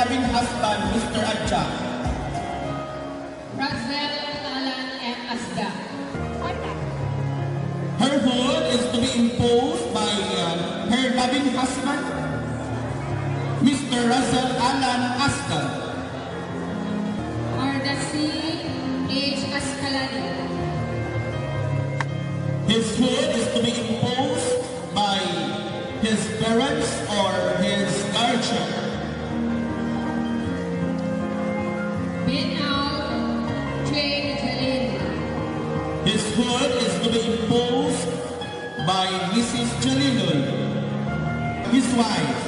loving husband, Mr. Adja. Razel Alan M. Asda. Her hood is to be imposed by her loving husband, Mr. Razel Alan Asda. Mardasi H. Ascalani. His hood is to be imposed by his parents or his guardian. Mindanao J. Jalil. His hood is to be imposed by Mrs. Jalilul, his wife.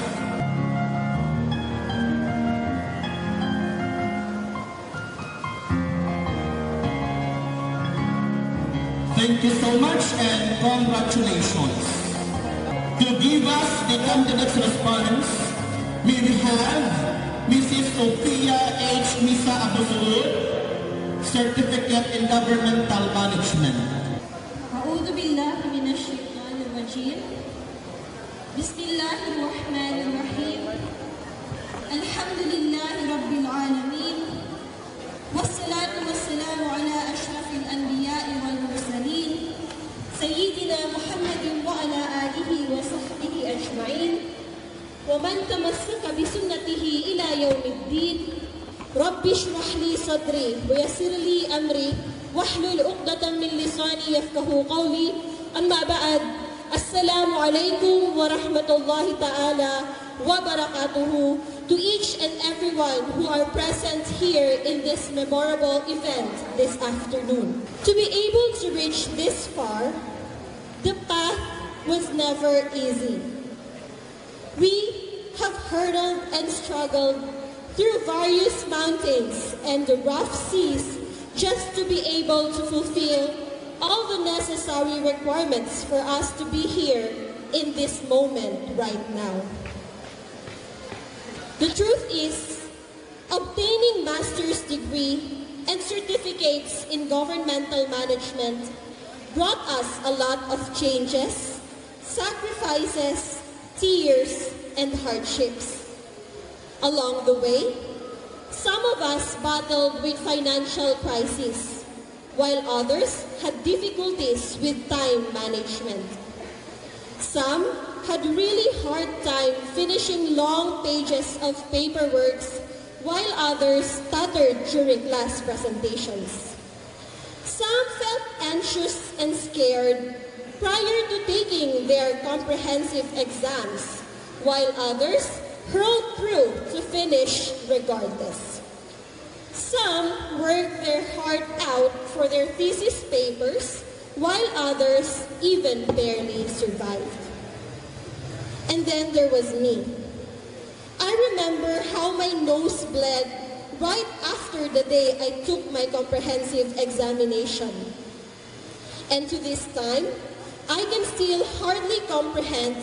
Thank you so much and congratulations. To give us the candidate's response, we have Mrs. Sophia H. Misa Abusud, Certificate in Governmental Management. A'udhu billahi minash shaitanir rajim. Bismillahir rahmanir rahim. Alhamdulillahi rabbil alamin. Wassalatu wassalamu ala ashrafil anbiya'i wal mursalin. Sayyidina Muhammadin wa ala alihi wa sahbihi ajma'in. Wa man tamassaka bi sunnatihi ila yawmiddin. Rabbi shrah li sadri wa yassir li amri wahlul 'uqdatam min lisani yafqahu qawli. Amma ba'd. Assalamu alaikum wa rahmatullahi ta'ala wa barakatuhu to each and everyone who are present here in this memorable event this afternoon. To be able to reach this far, the path was never easy. We have hurdled and struggled through various mountains and the rough seas just to be able to fulfill all the necessary requirements for us to be here in this moment right now. The truth is, obtaining master's degree and certificates in governmental management brought us a lot of changes, sacrifices, tears, and hardships. Along the way, some of us battled with financial crisis, while others had difficulties with time management. Some had really hard time finishing long pages of paperwork, while others stuttered during class presentations. Some felt anxious and scared prior to taking their comprehensive exams, while others hurled through to finish regardless. Some worked their heart out for their thesis papers, while others even barely survived. And then there was me. I remember how my nose bled right after the day I took my comprehensive examination. And to this time, I can still hardly comprehend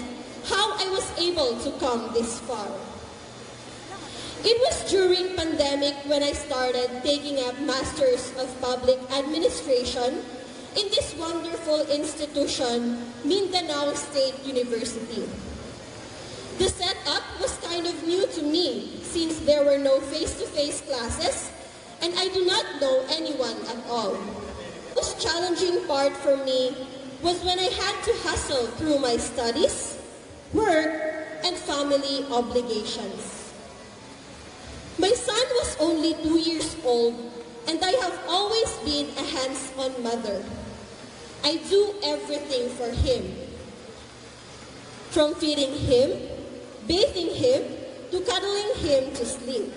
how I was able to come this far. It was during pandemic when I started taking up Masters of Public Administration in this wonderful institution, Mindanao State University. The setup was kind of new to me since there were no face-to-face classes and I do not know anyone at all. The most challenging part for me was when I had to hustle through my studies, work, and family obligations. My son was only 2 years old and I have always been a hands-on mother. I do everything for him, from feeding him, bathing him, to cuddling him to sleep.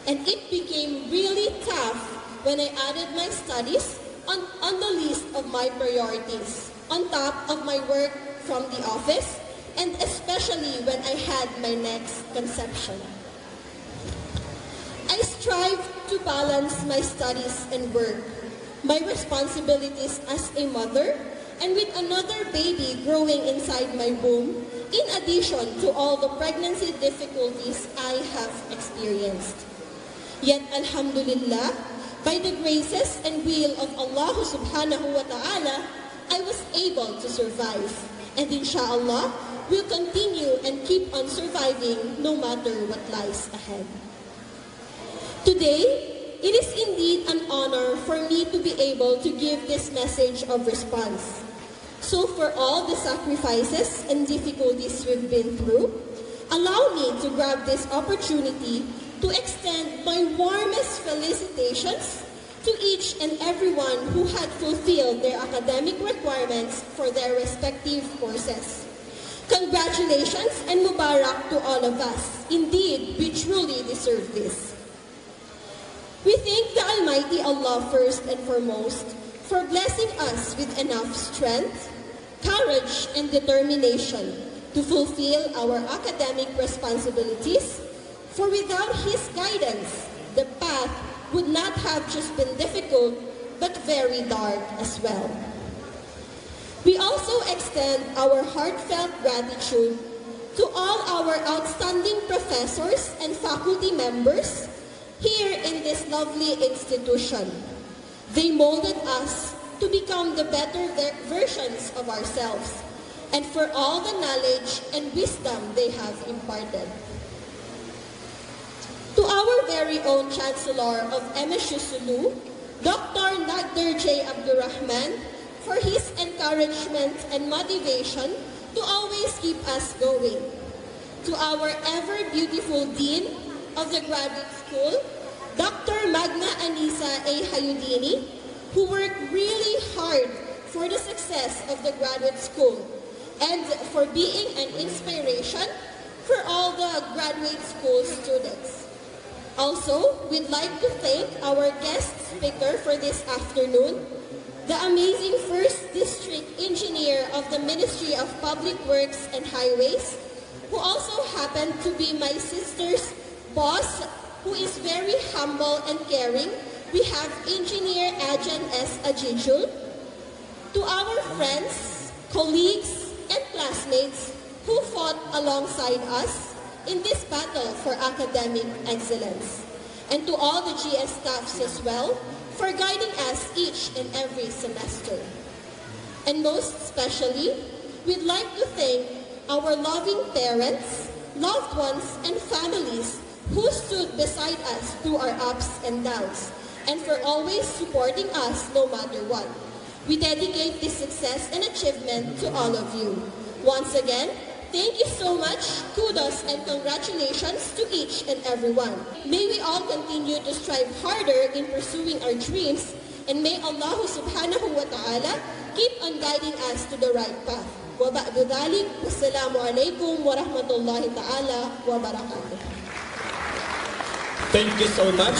And it became really tough when I added my studies on the list of my priorities, on top of my work from the office, and especially when I had my next conception. I strive to balance my studies and work, my responsibilities as a mother, and with another baby growing inside my womb, in addition to all the pregnancy difficulties I have experienced. Yet, alhamdulillah, by the graces and will of Allah subhanahu wa ta'ala, I was able to survive. And inshallah, we'll continue and keep on surviving no matter what lies ahead. Today, it is indeed an honor for me to be able to give this message of response. So for all the sacrifices and difficulties we've been through, allow me to grab this opportunity to extend my warmest felicitations to each and everyone who had fulfilled their academic requirements for their respective courses. Congratulations and Mubarak to all of us. Indeed, we truly deserve this. We thank the Almighty Allah first and foremost for blessing us with enough strength, courage, and determination to fulfill our academic responsibilities, for without His guidance, the path would not have just been difficult, but very dark as well. We also extend our heartfelt gratitude to all our outstanding professors and faculty members here in this lovely institution. They molded us to become the better versions of ourselves, and for all the knowledge and wisdom they have imparted. To our very own Chancellor of MSU SULU, Dr. Nagder J. Abdurrahman, for his encouragement and motivation to always keep us going. To our ever-beautiful Dean of the Graduate School, Dr. Magna Anisa A. Hayudini, who worked really hard for the success of the graduate school and for being an inspiration for all the graduate school students. Also, we'd like to thank our guest speaker for this afternoon, the amazing First District Engineer of the Ministry of Public Works and Highways, who also happened to be my sister's boss, who is very humble and caring. We have Engineer Ajan S. Ajijul. To our friends, colleagues, and classmates who fought alongside us in this battle for academic excellence. And to all the GS staffs as well, for guiding us each and every semester. And most especially, we'd like to thank our loving parents, loved ones, and families who stood beside us through our ups and downs, and for always supporting us no matter what. We dedicate this success and achievement to all of you. Once again, thank you so much, kudos and congratulations to each and everyone. May we all continue to strive harder in pursuing our dreams, and may Allah subhanahu wa ta'ala keep on guiding us to the right path. Wa ba'du dhalik, wassalamu alaikum wa rahmatullahi ta'ala wa barakatuh. Thank you so much.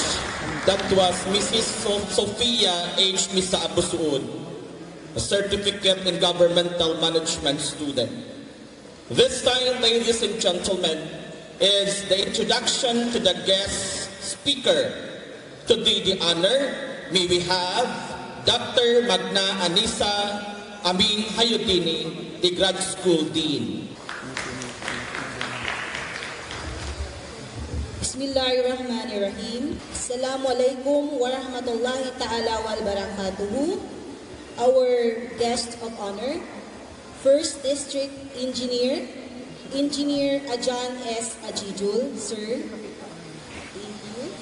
That was Mrs. Sophia H. Misa Abusuun, a certificate in governmental management student. This time, ladies and gentlemen, is the introduction to the guest speaker. To do the honor, may we have Dr. Magna Anisa Ami Hayudini, the Grad School Dean. Bismillahirrahmanirrahim. Assalamualaikum warahmatullahi ta'ala wal barakatuhu. Our guest of honor, First District Engineer, Engineer Ajan S. Ajijul, sir. Thank you.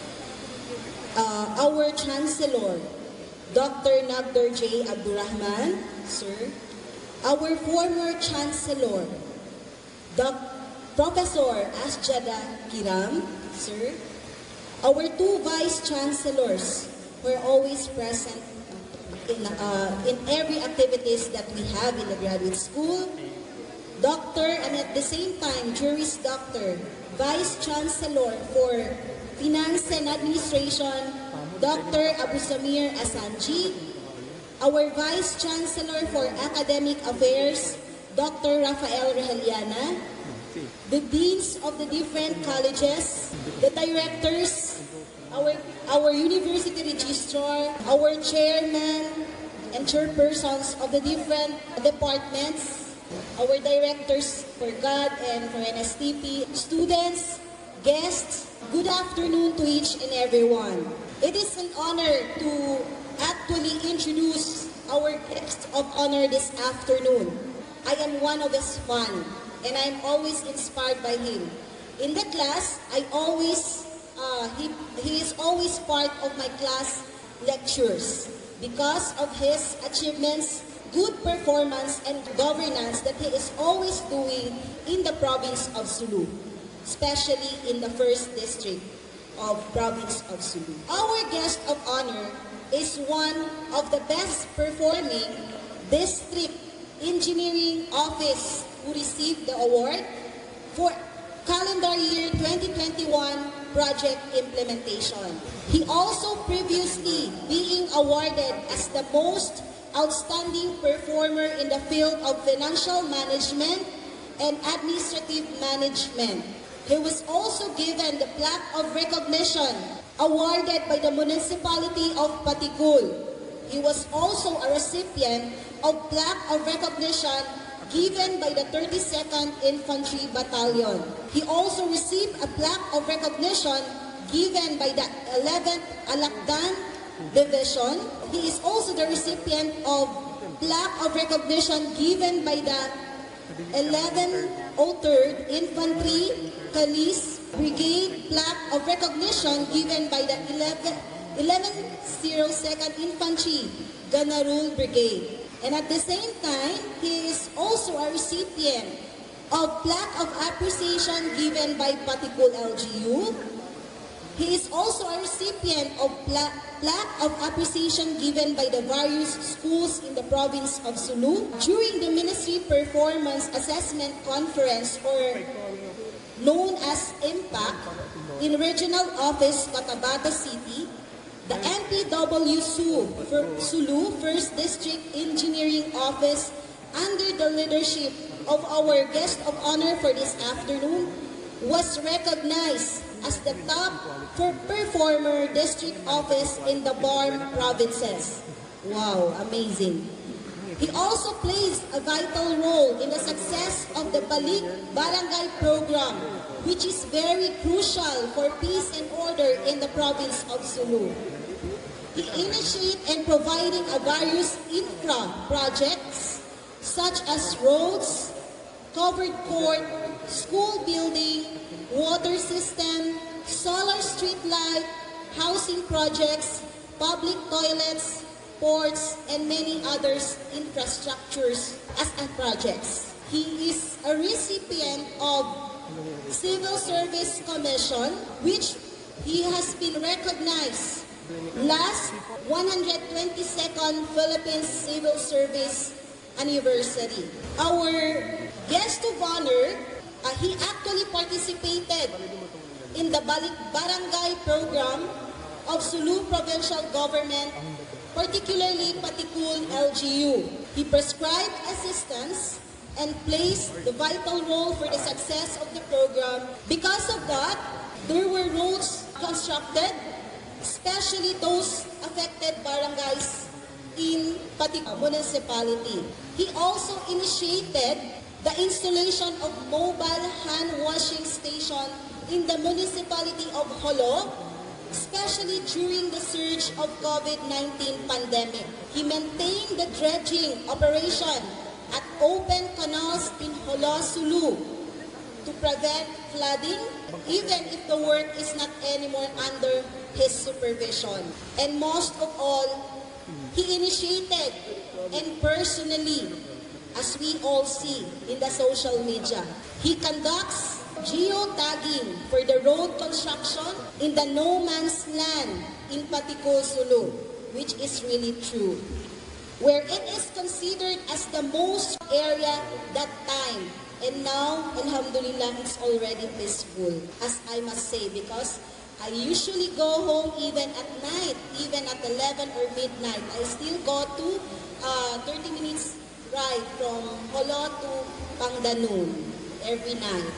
Our Chancellor, Dr. Nagder J. Abdurrahman, sir. Our former Chancellor, Professor Asjada Kiram, sir. Our two Vice Chancellors were always present in every activities that we have in the graduate school. Doctor, and at the same time, Juris Doctor, Vice Chancellor for Finance and Administration, Dr. Abu Samir Asanji. Our Vice Chancellor for Academic Affairs, Dr. Rafael Raheliana. The deans of the different colleges, the directors, our university registrar, our chairman and chairpersons of the different departments, our directors for GAD and for NSTP, students, guests, good afternoon to each and everyone. It is an honor to actually introduce our guest of honor this afternoon. I am one of his fans, and I'm always inspired by him. In the class, I always he is always part of my class lectures because of his achievements, good performance, and governance that he is always doing in the province of Sulu, especially in the 1st district of province of Sulu. Our guest of honor is one of the best performing district engineering office who received the award for calendar year 2021 project implementation. He also previously being awarded as the most outstanding performer in the field of financial management and administrative management. He was also given the plaque of recognition awarded by the municipality of Patikul. He was also a recipient of plaque of recognition given by the 32nd Infantry Battalion. He also received a plaque of recognition given by the 11th Alakdan Division. He is also the recipient of plaque of recognition given by the 1103rd Infantry Police Brigade, plaque of recognition given by the 1102nd Infantry Ganarul Brigade. And at the same time, he is also a recipient of plaque of appreciation given by Patikul LGU. He is also a recipient of plaque of appreciation given by the various schools in the province of Sulu during the Ministry Performance Assessment Conference, or known as IMPACT, in Regional Office, Cotabato City. The NPW Sulu 1st District Engineering Office, under the leadership of our guest of honor for this afternoon, was recognized as the top performer district office in the BARM provinces. Wow, amazing. He also plays a vital role in the success of the Balik Barangay program, which is very crucial for peace and order in the province of Sulu. He initiated and providing a various infra projects such as roads, covered court, school building, water system, solar street light, housing projects, public toilets, ports, and many others infrastructures and projects. He is a recipient of Civil Service Commission, which he has been recognized last 122nd Philippines Civil Service Anniversary. Our guest of honor, he actually participated in the Balik Barangay program of Sulu Provincial Government, particularly Patikul LGU. He prescribed assistance and plays the vital role for the success of the program. Because of that, there were roads constructed, especially those affected barangays in Patikul municipality. He also initiated the installation of mobile hand washing station in the municipality of Jolo, especially during the surge of COVID-19 pandemic. He maintained the dredging operation at open canals in Jolo, Sulu to prevent flooding, even if the work is not anymore under his supervision. And most of all, he initiated and personally, as we all see in the social media, he conducts geotagging for the road construction in the no man's land in Patikul, Sulu, which is really true, where it is considered as the most area that time. And now, alhamdulillah, it's already peaceful, as I must say, because I usually go home even at night, even at 11 or midnight. I still go to 30 minutes ride from Jolo to Pangdanon every night.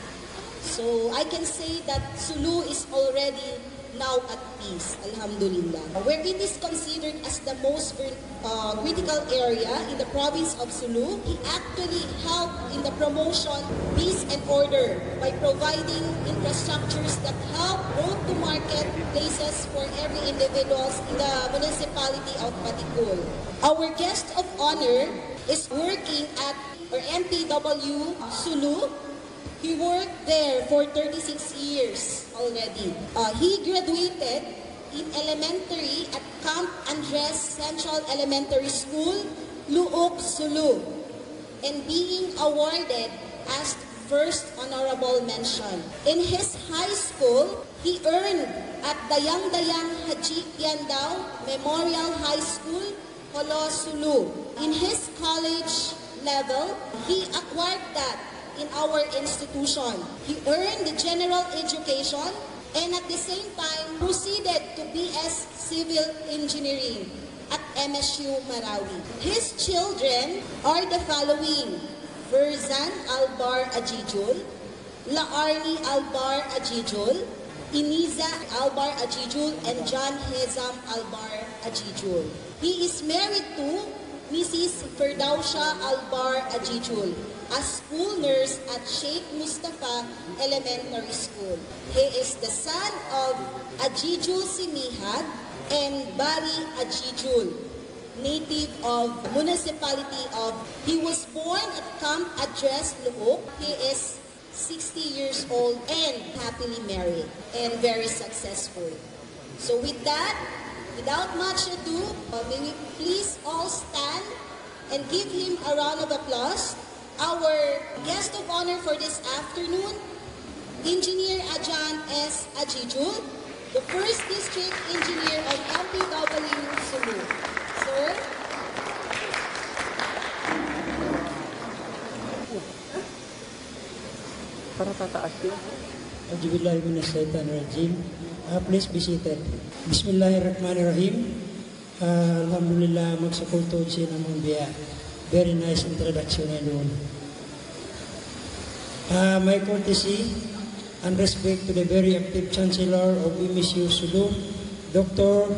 So I can say that Sulu is already now at peace, alhamdulillah. Where it is considered as the most critical area in the province of Sulu, he actually helped in the promotion, peace and order by providing infrastructures that help road to market places for every individuals in the municipality of Patikul. Our guest of honor is working at MPW Sulu He worked there for 36 years already. He graduated in elementary at Camp Andres Central Elementary School, ლიƙ쏘ᴜᴜ, and being awarded as first honorable mention. In his high school, he earned at Dayang-Dayang Haji Piandao Memorial High School, ლიƙ쏘ᴜᴜ. In his college level, he acquired that in our institution. He earned the general education and at the same time proceeded to BS Civil Engineering at MSU Marawi. His children are the following: Verzan Albar Ajijul, Laarni Albar Ajijul, Iniza Albar Ajijul, and John Hezam Albar Ajijul. He is married to Mrs. Ferdausha Albar Ajijul, a school nurse at Sheikh Mustafa Elementary School. He is the son of Ajijul Simihad and Bari Ajijul, native of municipality of. He was born at Camp Andres ლიƙ쏘ᴜᴜ. He is 60 years old and happily married and very successful. So with that, without much ado, may we please all stand and give him a round of applause. Our guest of honor for this afternoon, Engineer Ajan S. Ajijul, the first district engineer of MPW SULU. Sir? Para tataas yun. Auzubillahiminasyaitanirrajim. Please be seated. Bismillahirrahmanirrahim. Alhamdulillah, magsakulto siya naman biya. Very nice introduction alone. My courtesy and respect to the very active Chancellor of MSU SULU, Dr.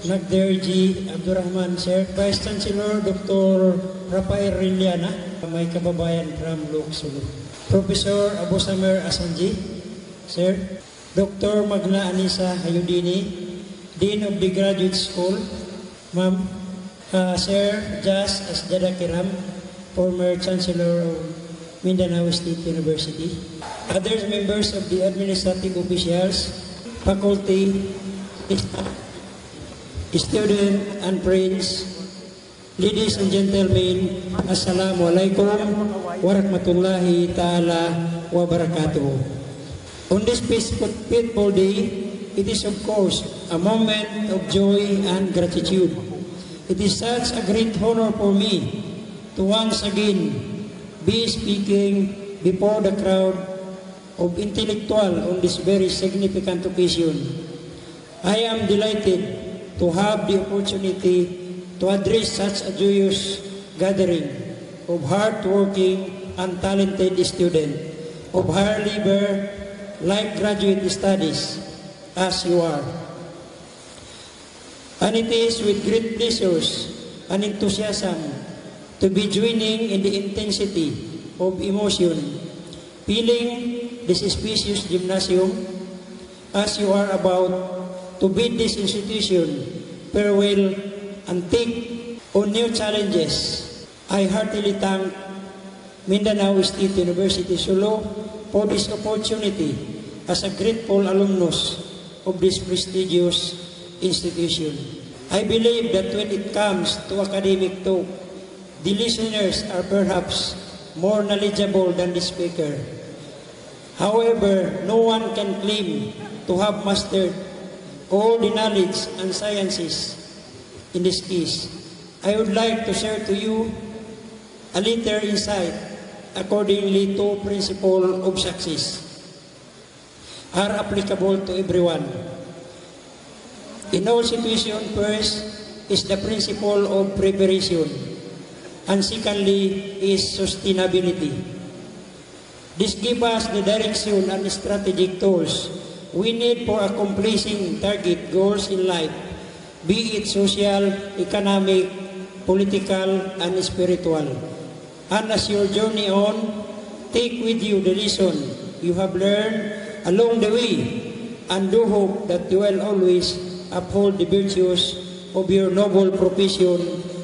Nagderji Abdurrahman, Sir. Vice Chancellor, Dr. Rafael Riliana, my kababayan from ლიƙ쏘ᴜᴜ. Professor Abu Samer Asanji, Sir. Dr. Magna Anisa Hayudini, Dean of the Graduate School, Ma'am. Sir Jas Asjada Kiram, former Chancellor of Mindanao State University. Other members of the administrative officials, faculty, student and friends, ladies and gentlemen, Assalamualaikum warahmatullahi ta'ala wabarakatuh. On this peaceful day, it is of course a moment of joy and gratitude. It is such a great honor for me to once again be speaking before the crowd of intellectuals on this very significant occasion. I am delighted to have the opportunity to address such a joyous gathering of hard-working and talented students of higher labor like graduate studies as you are. And it is with great pleasure and enthusiasm to be joining in the intensity of emotion, filling this spacious gymnasium as you are about to bid this institution farewell and take on new challenges. I heartily thank Mindanao State University SULU for this opportunity as a grateful alumnus of this prestigious institution. I believe that when it comes to academic talk, the listeners are perhaps more knowledgeable than the speaker. However, no one can claim to have mastered all the knowledge and sciences. In this case, I would like to share to you a little insight accordingly to principle of success are applicable to everyone. In all situations, first is the principle of preparation, and secondly is sustainability. This gives us the direction and strategic tools we need for accomplishing target goals in life, be it social, economic, political, and spiritual. And as your journey on, take with you the lesson you have learned along the way, and do hope that you will always uphold the virtues of your noble profession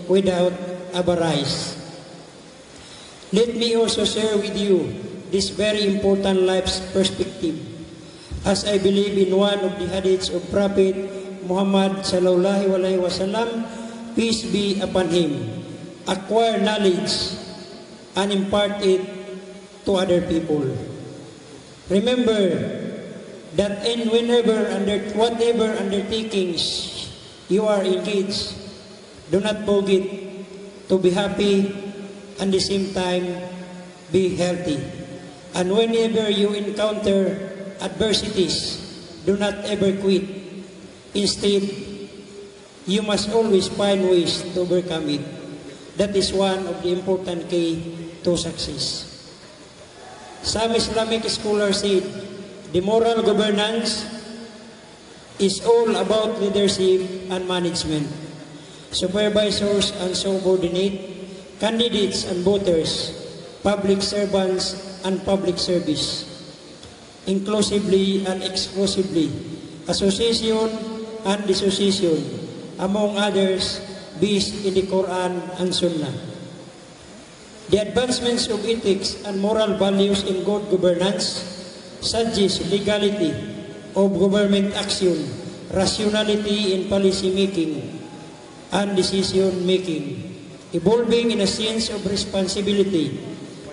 without avarice. Let me also share with you this very important life's perspective. As I believe in one of the hadiths of Prophet Muhammad sallallahu alaihi wasallam, peace be upon him, acquire knowledge and impart it to other people. Remember that in whatever undertakings you are engaged, do not forget to be happy and at the same time be healthy. And whenever you encounter adversities, do not ever quit. Instead, you must always find ways to overcome it. That is one of the important key to success. Some Islamic scholars said, the moral governance is all about leadership and management. Supervisors and subordinate, candidates and voters, public servants and public service, inclusively and exclusively, association and dissociation, among others, based in the Quran and Sunnah. The advancements of ethics and moral values in good governance, such as legality of government action, rationality in policy making and decision making, evolving in a sense of responsibility,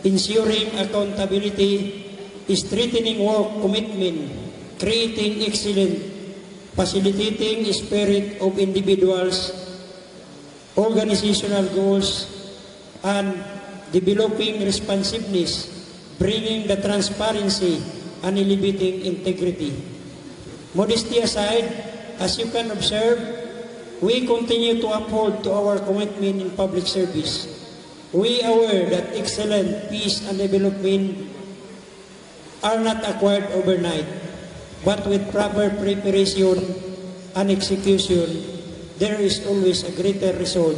ensuring accountability, strengthening work commitment, creating excellent, facilitating spirit of individuals, organizational goals, and developing responsiveness, bringing the transparency and elevating integrity. Modesty aside, as you can observe, we continue to uphold to our commitment in public service. We are aware that excellent peace and development are not acquired overnight, but with proper preparation and execution, there is always a greater result.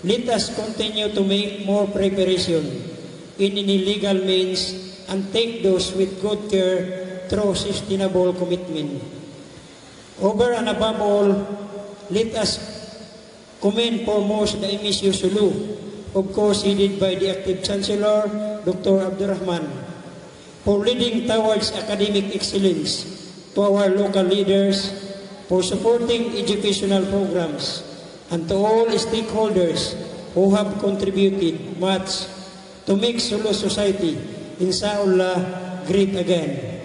Let us continue to make more preparation in any legal means and take those with good care through sustainable commitment. Over and above all, let us commend foremost the MSU SULU, of course headed by the active Chancellor, Dr. Abdurrahman, for leading towards academic excellence, to our local leaders, for supporting educational programs, and to all stakeholders who have contributed much to make Sulu society, inshallah, great again.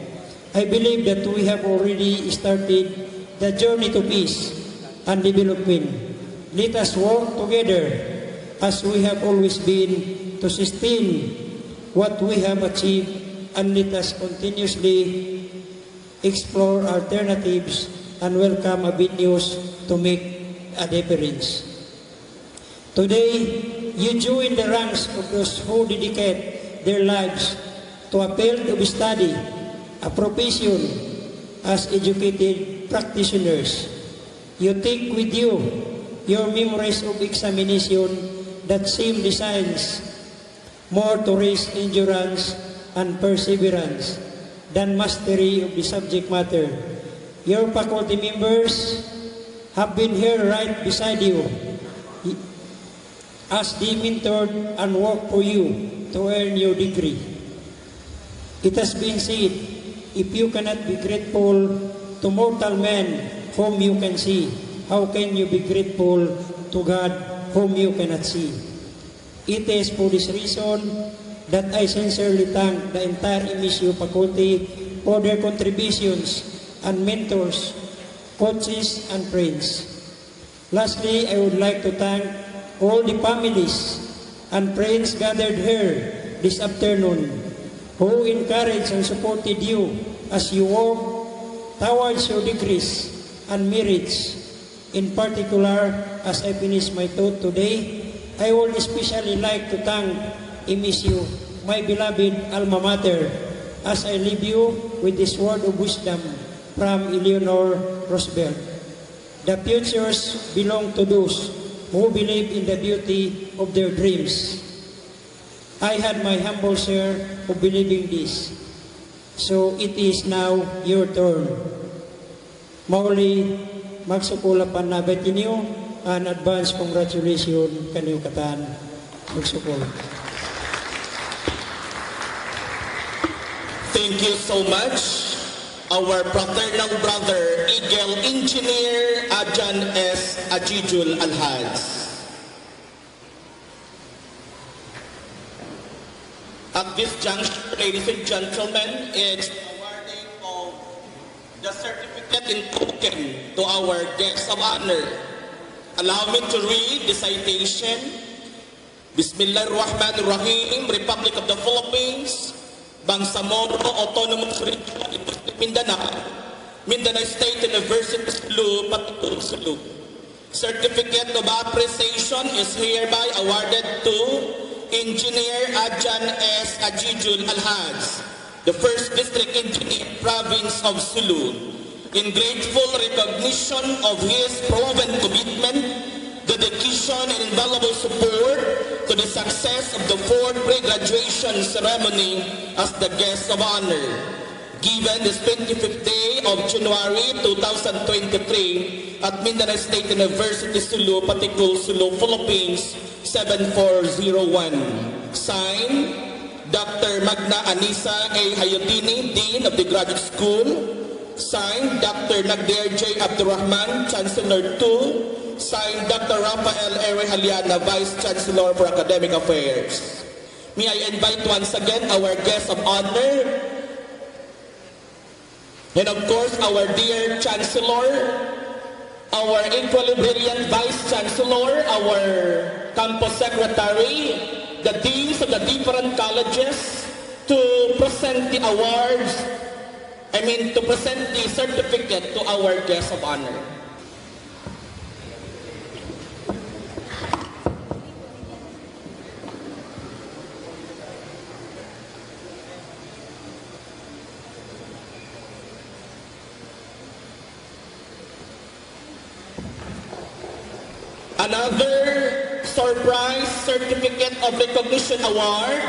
I believe that we have already started the journey to peace and development. Let us work together as we have always been to sustain what we have achieved, and let us continuously explore alternatives and welcome avenues to make a difference. Today, you join the ranks of those who dedicate their lives to a field of study, a profession as educated practitioners. You take with you your memories of examination that seem designs more to raise endurance and perseverance than mastery of the subject matter. Your faculty members have been here right beside you as they mentored and worked for you to earn your degree. It has been said, if you cannot be grateful to mortal men whom you can see, how can you be grateful to God whom you cannot see? It is for this reason that I sincerely thank the entire MSU faculty for their contributions and mentors, coaches, and friends. Lastly, I would like to thank all the families and friends gathered here this afternoon who encouraged and supported you as you work towards your degrees and merits. In particular, as I finish my thought today, I would especially like to thank MSU, my beloved alma mater, as I leave you with this word of wisdom from Eleanor Roosevelt. The futures belong to those who believe in the beauty of their dreams. I had my humble share of believing this. So it is now your turn. Mauli, magsukulapan na betinyo, and advance congratulations kanyo katan. Magsukul. Thank you so much, our fraternal brother, Eagle Engineer Ajan S. Ajijul Alhads. At this juncture, ladies and gentlemen, it's the awarding of the certificate in token to our guests of honor. Allow me to read the citation. Bismillahirrahmanirrahim, Republic of the Philippines, Bangsamoro Autonomous Region, Mindanao, Mindanao State University, SULU. Certificate of appreciation is hereby awarded to Engineer Ajan S. Ajijul Alhads, the first district engineer province of Sulu, in grateful recognition of his proven commitment, dedication, and invaluable support to the success of the fourth pre-graduation ceremony as the guest of honor, given this 25th day of January 2023 at Mindanao State University, SULU, Patikul, SULU, Philippines, 7401. Signed, Dr. Magna Anisa A. Hayatini, Dean of the Graduate School. Signed, Dr. Nagdir J. Abdurrahman, Chancellor 2. Signed, Dr. Rafael R. Haliana, Vice Chancellor for Academic Affairs. May I invite once again our guest of honor, and of course our dear Chancellor, our equally brilliant Vice Chancellor, our Campus Secretary, the deans of the different colleges, to present the awards, to present the certificate to our guest of honor. Another surprise certificate of recognition award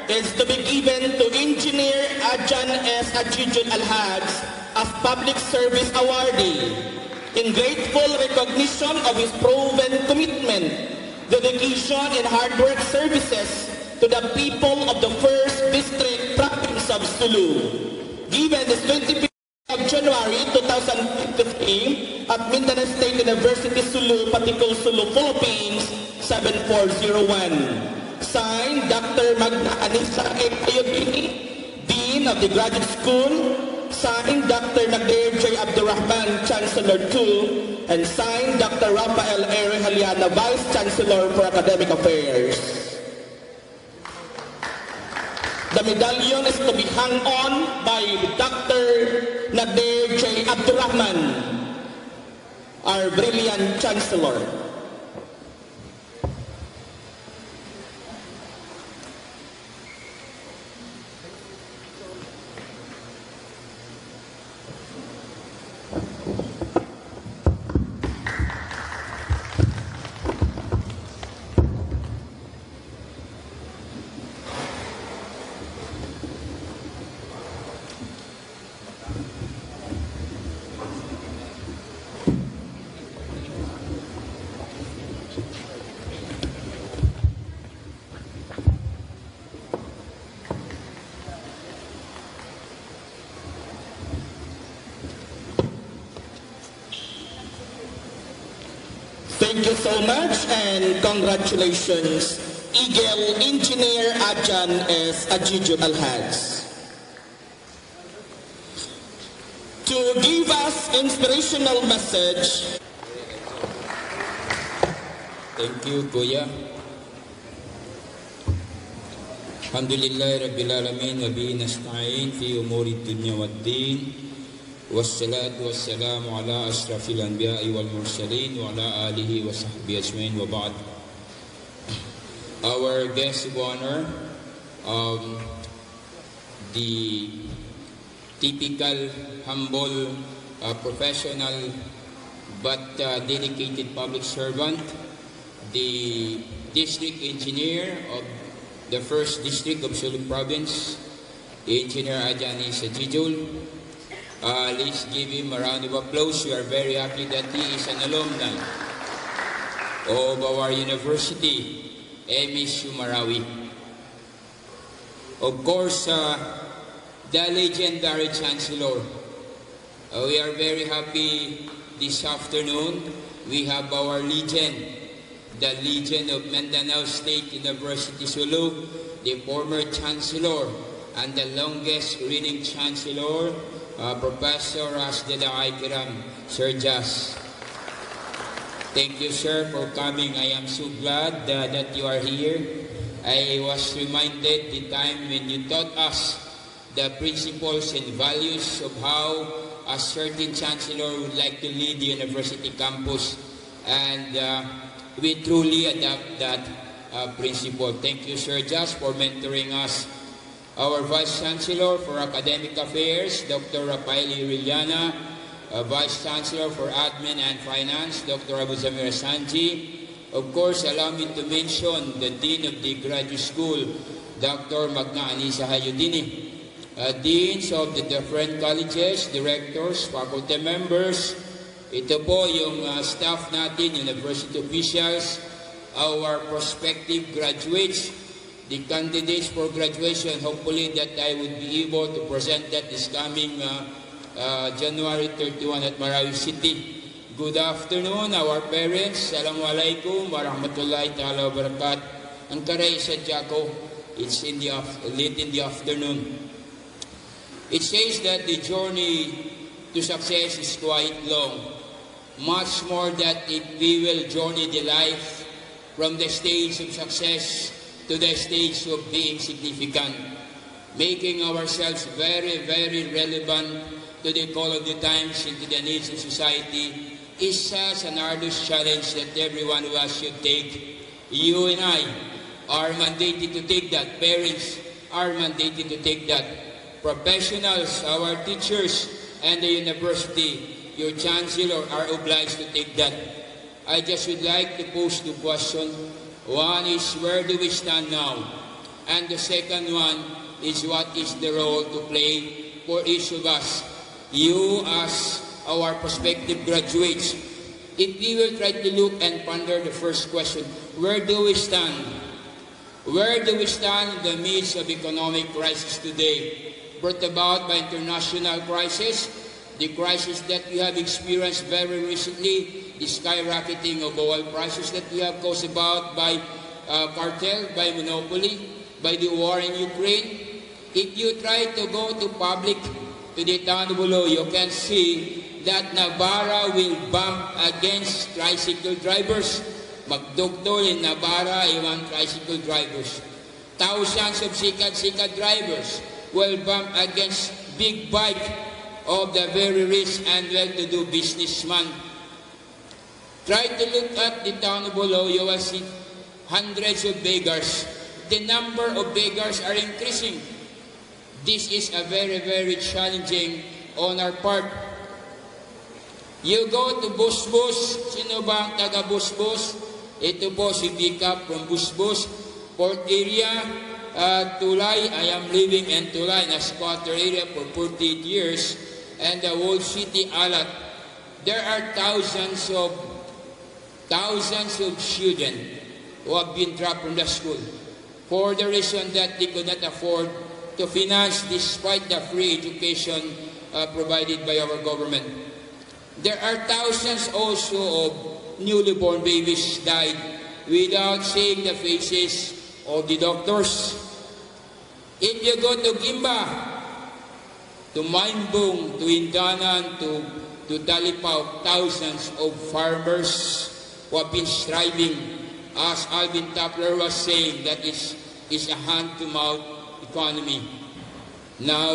is to be given to Engineer Ajan S. Ajijul Alhads as Public Service Awardee in grateful recognition of his proven commitment, dedication, and hard work services to the people of the 1st District Province of Sulu, given this 25th of January 2015 at Mindanao State University, SULU, Patikul, SULU, Philippines, 7401. Signed, Dr. Magna Anisa A. Hayatini, Dean of the Graduate School. Signed, Dr. Nagdir J. Abdurrahman, Chancellor 2. And signed, Dr. Rafael R. Haliana, Vice Chancellor for Academic Affairs. The medallion is to be hung on by Dr. Nagdir J. Abdurrahman, our brilliant Chancellor. Thank you so much and congratulations, Eagle Engineer Ajan S. Ajijul Alhads. To give us inspirational message. Thank you, Kuya. Alhamdulillah Rabbil Alamin wa bihi nasta'in fi umuri dunya wad-din. Wassalatu wassalamu ala ashrafil anbiya'i wal mursalin wa ala alihi wa sahbihi ajmain wa ba'd. Our guest of honor, the typical humble, professional but dedicated public servant, the district engineer of the 1st District of SULU Province, Engineer Ajan S. Ajijul. Let's give him a round of applause. We are very happy that he is an alumni of our university, MSU Marawi. Of course, the legendary Chancellor. We are very happy this afternoon. We have our legend, the legend of Mindanao State University SULU, the former Chancellor and the longest reigning Chancellor, Professor Kiram, Sir Jas. Thank you, sir, for coming. I am so glad that you are here. I was reminded the time when you taught us the principles and values of how a certain chancellor would like to lead the university campus, and we truly adopt that principle. Thank you, Sir Jas, for mentoring us. Our Vice Chancellor for Academic Affairs, Dr. Rafael Iriliana, Vice Chancellor for Admin and Finance, Dr. Ḻ�겸ᴜᴜ Sanji. Of course, allow me to mention the Dean of the Graduate School, Dr. Magna Anisa Hayudini, Deans of the different colleges, directors, faculty members. Ito po yung staff natin, university officials, our prospective graduates, the candidates for graduation. Hopefully that I would be able to present that this coming January 31 at Marawi City. Good afternoon, our parents. Assalamualaikum warahmatullahi ta'ala wabarakatuh. Ang karay sa Jaco, it's in the late in the afternoon. It says that the journey to success is quite long. Much more that if we will journey the life from the stage of success to the stage of being significant, making ourselves very, very relevant to the call of the times and to the needs of society is such an arduous challenge that every one of us should take. You and I are mandated to take that. Parents are mandated to take that. Professionals, our teachers, and the university, your chancellor, are obliged to take that. I just would like to pose two questions. One is, where do we stand now? And the second one is, what is the role to play for each of us? You as our prospective graduates. If we will try to look and ponder the first question, where do we stand? Where do we stand in the midst of economic crisis today, brought about by international crisis, the crisis that we have experienced very recently, the skyrocketing of oil prices that we have caused about by cartel, by monopoly, by the war in Ukraine. If you try to go to public, to the town of Bulo, you can see that Navarra will bump against tricycle drivers. Magdugtol in Navarra, iwan tricycle drivers. Thousands of sikat drivers will bump against big bike of the very rich and well-to-do businessman. Try to look at the town of Bulo, you will see hundreds of beggars. The number of beggars are increasing. This is a very, very challenging on our part. You go to Busbus. Sino ba ang taga Busbus? Ito po si Bika from Busbus. Port area, Tulay. I am living in Tulay, in a squatter area for 48 years. And the whole city, Alat. There are thousands of children who have been dropped from the school for the reason that they could not afford to finance despite the free education provided by our government. There are thousands also of newly born babies died without seeing the faces of the doctors. If you go to Gimba, to Mainbong, to Indanan, to Talipao, thousands of farmers who have been striving, as Alvin Toffler was saying, that is a hand-to-mouth economy. Now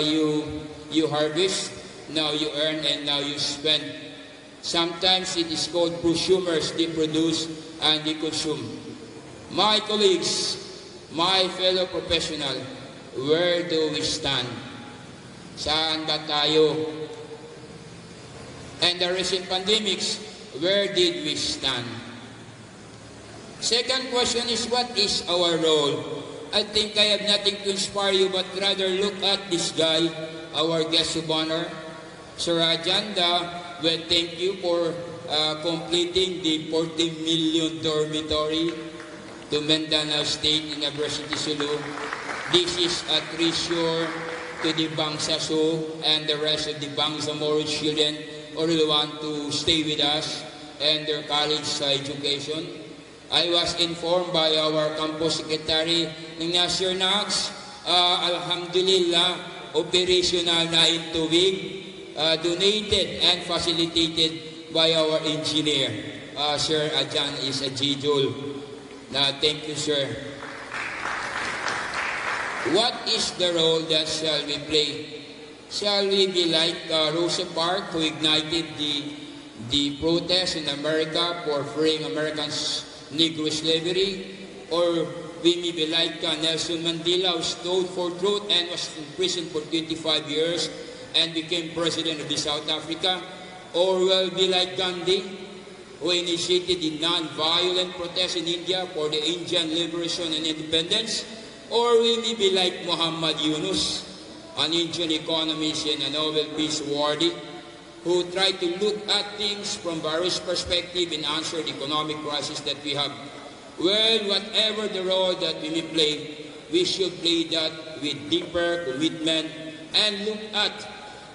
you harvest, now you earn, and now you spend. Sometimes it is called prosumers. They produce and they consume. My colleagues, my fellow professional, where do we stand? Saan ba tayo? And the recent pandemics, where did we stand? Second question is, what is our role? I think I have nothing to inspire you, but rather look at this guy, our guest of honor, Sir Ajanda. Well, thank you for completing the 40 million dormitory to Mindanao State University SULU. This is a treasure to the Bangsasu and the rest of the Bangsamoro children who really want to stay with us and their college education. I was informed by our campus secretary ng Nasir Nax, alhamdulillah, operational na in 2 weeks, donated and facilitated by our engineer, Sir Ajan Isajidul. Thank you, sir. What is the role that shall we play? Shall we be like Rosa Parks, who ignited the protest in America for freeing Americans' Negro slavery? Or we may be like Nelson Mandela, who stood for truth and was in prison for 25 years and became president of South Africa? Or will be like Gandhi, who initiated the non-violent protest in India for the Indian liberation and independence? Or we may be like Muhammad Yunus, an Indian economist and a Nobel Peace Awardee, who tried to look at things from various perspectives and answer the economic crisis that we have. Well, whatever the role that we may play, we should play that with deeper commitment and look at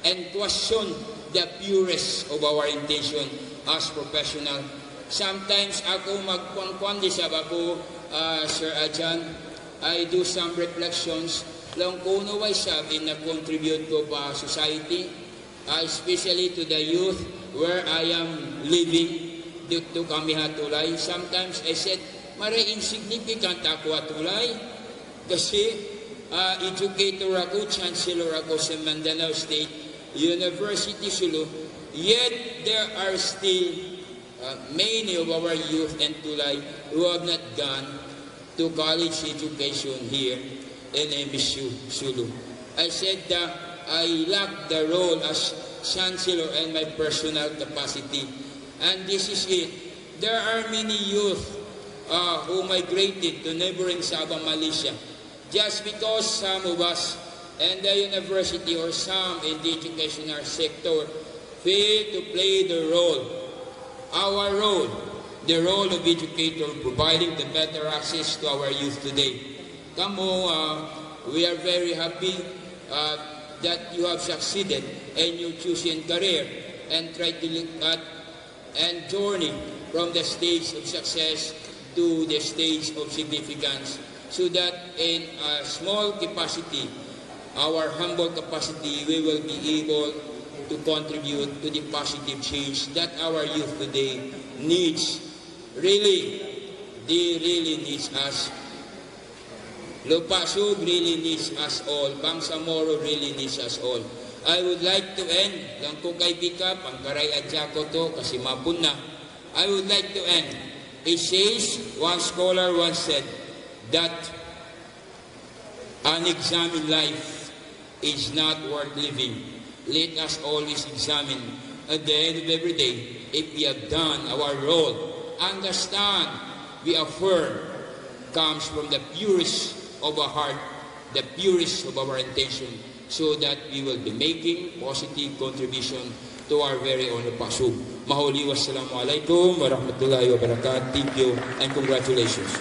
and question the purest of our intention as professional. Sometimes ako magkwan-kwan sa ako, Sir Ajan, I do some reflections lang kuno ay sabi na contribute ko pa society, especially to the youth where I am living dito kami hatulay. Sometimes I said, mara insignificant ako hatulay kasi educator ako, chancellor ako sa Mindanao State University, SULU, yet there are still many of our youth and tulay who have not gone to college education here in MSU, SULU. I said that I lack the role as chancellor and my personal capacity. And this is it. There are many youth who migrated to neighboring Sabah, Malaysia, just because some of us in the university or some in the educational sector fail to play the role, our role, the role of educator, providing the better access to our youth today. We are very happy that you have succeeded in your choosing career and try to look at and journey from the stage of success to the stage of significance, so that in a small capacity, our humble capacity, we will be able to contribute to the positive change that our youth today needs. Really, they really needs us. Ḻʻōpaśuk really needs us all. Bangsamoro really needs us all. I would like to end, lang ko kay Bika, pangkaray adya ko to, kasi mapun na. I would like to end. It says, one scholar once said, that unexamined life is not worth living. Let us always examine at the end of every day if we have done our role. Understand, we affirm, comes from the purest of our heart, the purest of our intention, so that we will be making positive contribution to our very own pasub. Mahuli, wassalamualaikum warahmatullahi wabarakatuh. Thank you and congratulations.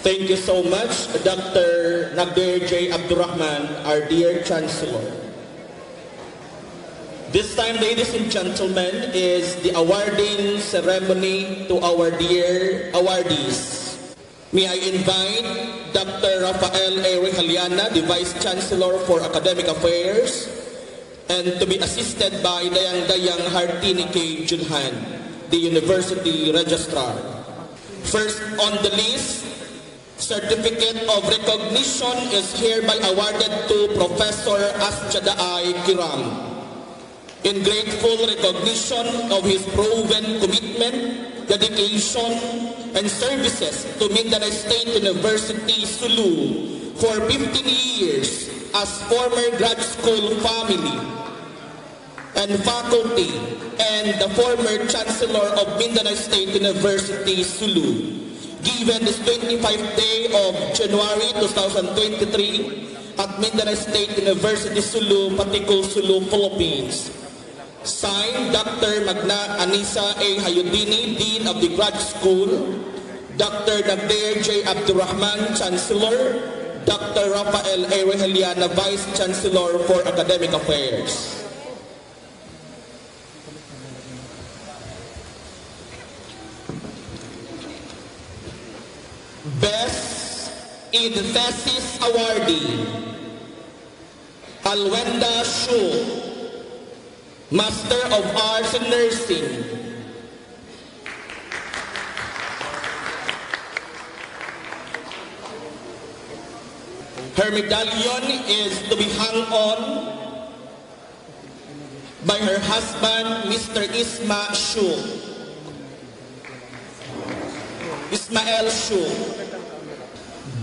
Thank you so much, Dr. Nadir J. Abdurrahman, our dear Chancellor. This time, ladies and gentlemen, is the awarding ceremony to our dear awardees. May I invite Dr. Rafael A. Rejaliana, the Vice Chancellor for Academic Affairs, and to be assisted by Dayang Hartini K. Junhan, the University Registrar. First on the list, certificate of recognition is hereby awarded to Professor Asjadaay Kiram, in grateful recognition of his proven commitment, dedication, and services to Mindanao State University, SULU, for 15 years as former grad school family and faculty, and the former Chancellor of Mindanao State University, SULU, given this 25th day of January 2023 at Mindanao State University, SULU, Patikul, SULU, Philippines. Signed, Dr. Magna Anisa A. Hayudini, Dean of the Grad School, Dr. Nagdir J. Abdurrahman, Chancellor, Dr. Rafael A. Reheliana, Vice Chancellor for Academic Affairs. Best in Thesis Awardee, Alwenda Shu, Master of Arts in Nursing. Her medallion is to be hung on by her husband, Mr. Ismael Shu.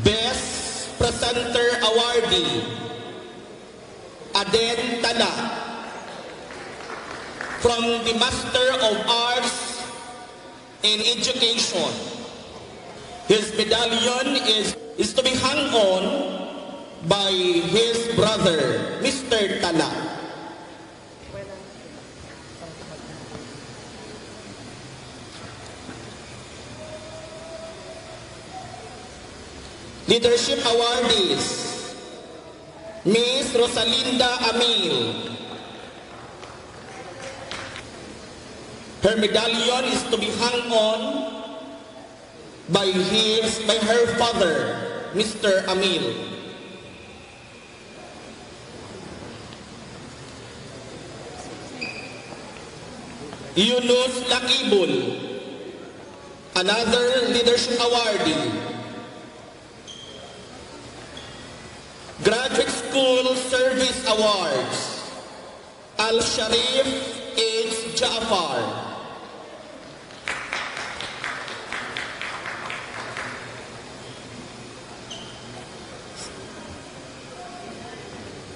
Best Presenter Awardee, Aden Tala, from the Master of Arts in Education. His medallion is to be hung on by his brother, Mr. Tala. Leadership Awardees, Miss Rosalinda Amil. Her medallion is to be hung on by her father, Mr. Amil. Yunus Lakibul, another leadership awardee. Graduate School Service Awards, Al-Sharif H. Jaafar.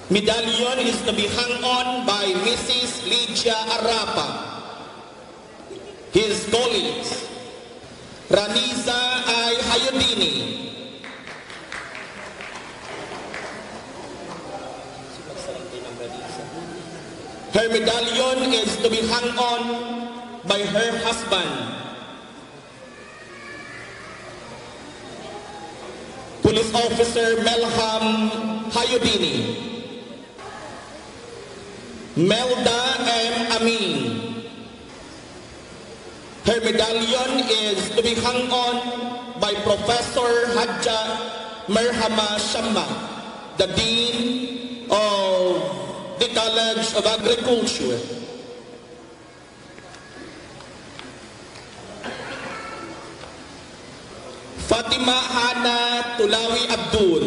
Medallion is to be hung on by Mrs. Lydia Arapa. His colleagues, Raniza I. Hayudini, her medallion is to be hung on by her husband, Police Officer Melham Hayudini. Melda M. Amin. Her medallion is to be hung on by Professor Hadja Merhama Shamma, the Dean of the College of Agriculture. Fatima Hana Tulawi Abdul.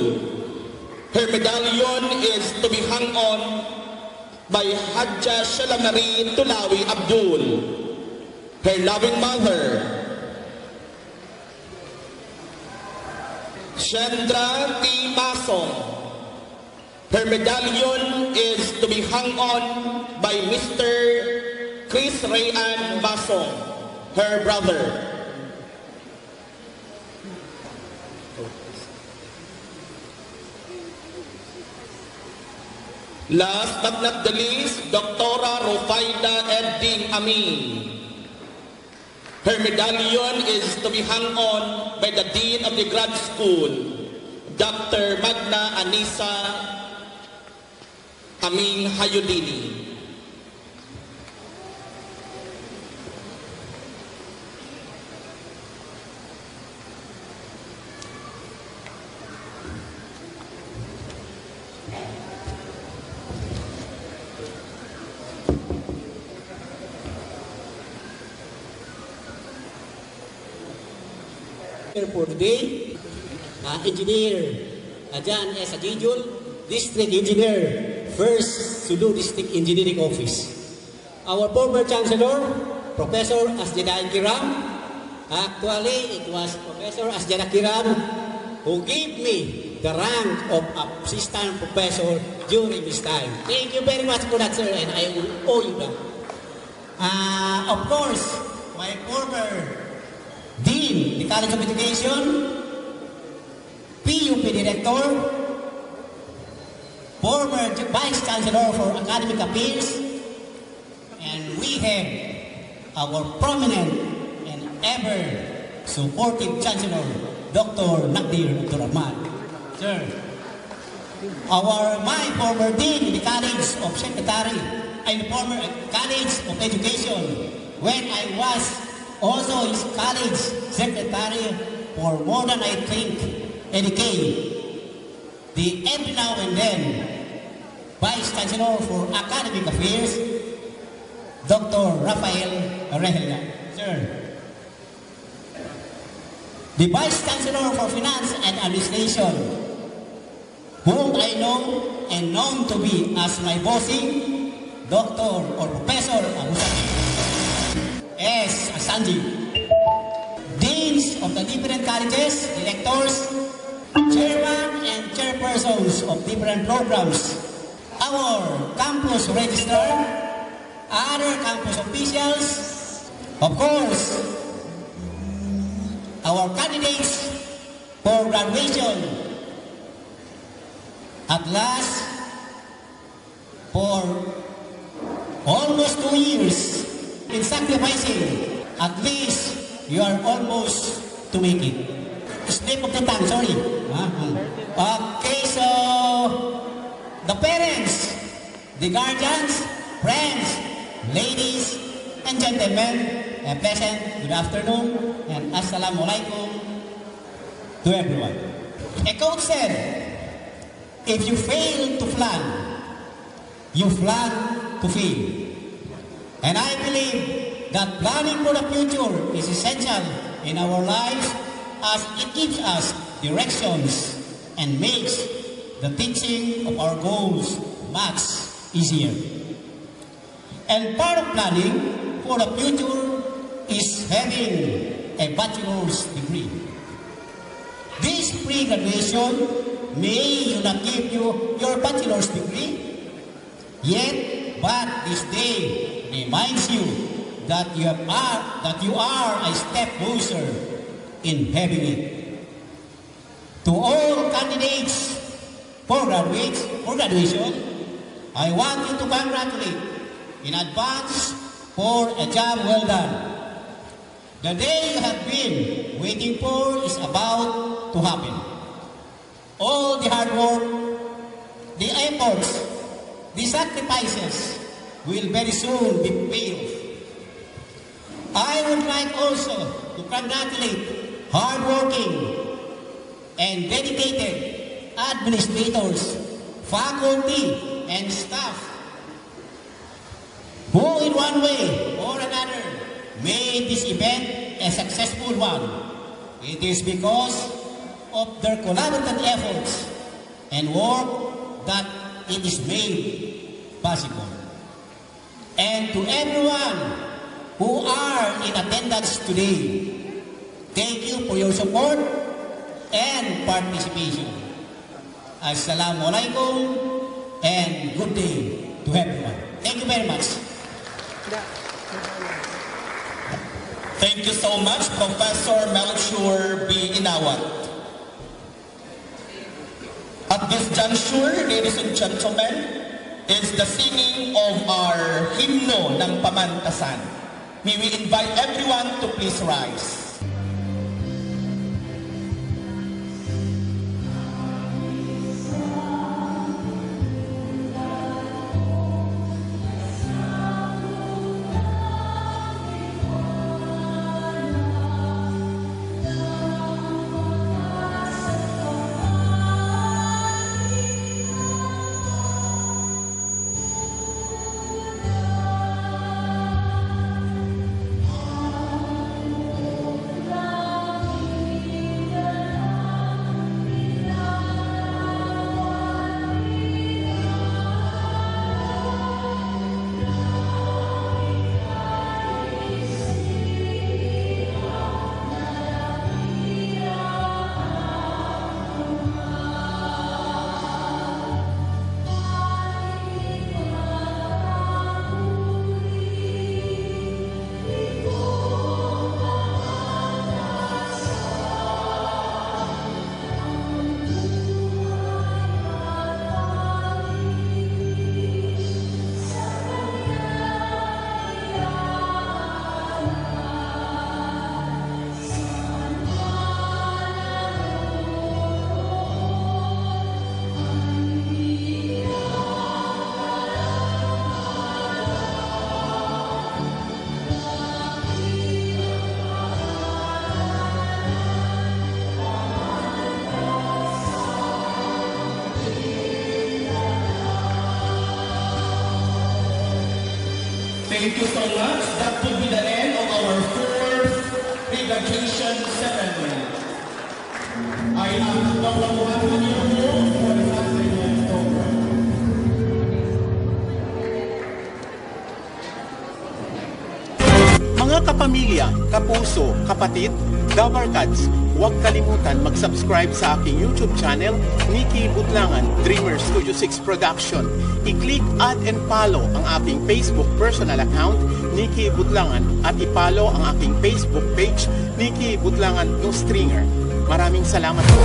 Her medallion is to be hung on by Hadja Shalamari Tulawi Abdul, her loving mother. Chandra T. Masong. Her medallion is to be hung on by Mr. Chris Rayan Masong, her brother. Last but not the least, Dr. Rufaida Eddin Amin. Her medallion is to be hung on by the Dean of the Grad School, Dr. Magna Anisa Amin Hayudini. For today, Engineer Jan S. Adijul, District Engineer, 1st SULU District Engineering Office. Our former Chancellor, Professor Asjada Kiram. Actually, it was Professor Asjada Kiram who gave me the rank of Assistant Professor during this time. Thank you very much for that, sir, and I will owe you that. Of course, my former Dean, the College of Education, PUP Director, former Vice Chancellor for Academic Affairs, and we have our prominent and ever supportive Chancellor, Dr. Nakdir Abdul Rahman. Sir, my former Dean in the College of Secretary, and former College of Education, when I was also his college secretary for more than, I think, a decade. The every now and then Vice Chancellor for Academic Affairs, Dr. Rafael Rehella. Sir, the Vice Chancellor for Finance and Administration, whom I know and known to be as my bossing, Dr. or Professor Abusati S. Asanji, Deans of the different colleges, Directors, Chairman and Chairpersons of different programs, our campus registrar, other campus officials, of course, our candidates for graduation. At last, for almost 2 years in sacrificing, at least you are almost to make it. Slip of the tongue, sorry. Okay, so the parents, the guardians, friends, ladies, and gentlemen, a pleasant good afternoon and assalamualaikum to everyone. A quote said, if you fail to plan, you plan to fail. And I believe that planning for the future is essential in our lives as it gives us directions and makes the teaching of our goals much easier. And part of planning for the future is having a bachelor's degree. This pre-graduation may not give you your bachelor's degree, yet, but this day reminds you that you are a step closer in having it. To all candidates for graduation, I want you to congratulate in advance for a job well done. The day you have been waiting for is about to happen. All the hard work, the efforts, the sacrifices will very soon be paid off. I would like also to congratulate hardworking and dedicated administrators, faculty, and staff who in one way or another made this event a successful one. It is because of their collaborative efforts and work that it is made possible. And to everyone who are in attendance today, thank you for your support and participation. Assalamualaikum and good day to everyone. Thank you very much. Thank you so much, Professor Melchor B. Inawat. At this juncture, ladies and gentlemen, is the singing of our hymno ng pamantasan. May we invite everyone to please rise. Thank you so much. That would be the end of our fourth pre-graduation ceremony. I have to welcome you for the afternoon program. Mga kapamilya, kapuso, kapatid, Gabarkads, huwag kalimutan mag-subscribe sa aking YouTube channel, NICKEE Butlangan, Dreamer Studio 6 Production. I-click, add and follow ang aking Facebook personal account, NICKEE Butlangan, at i-follow ang aking Facebook page, NICKEE Butlangan No Stringer. Maraming salamat po.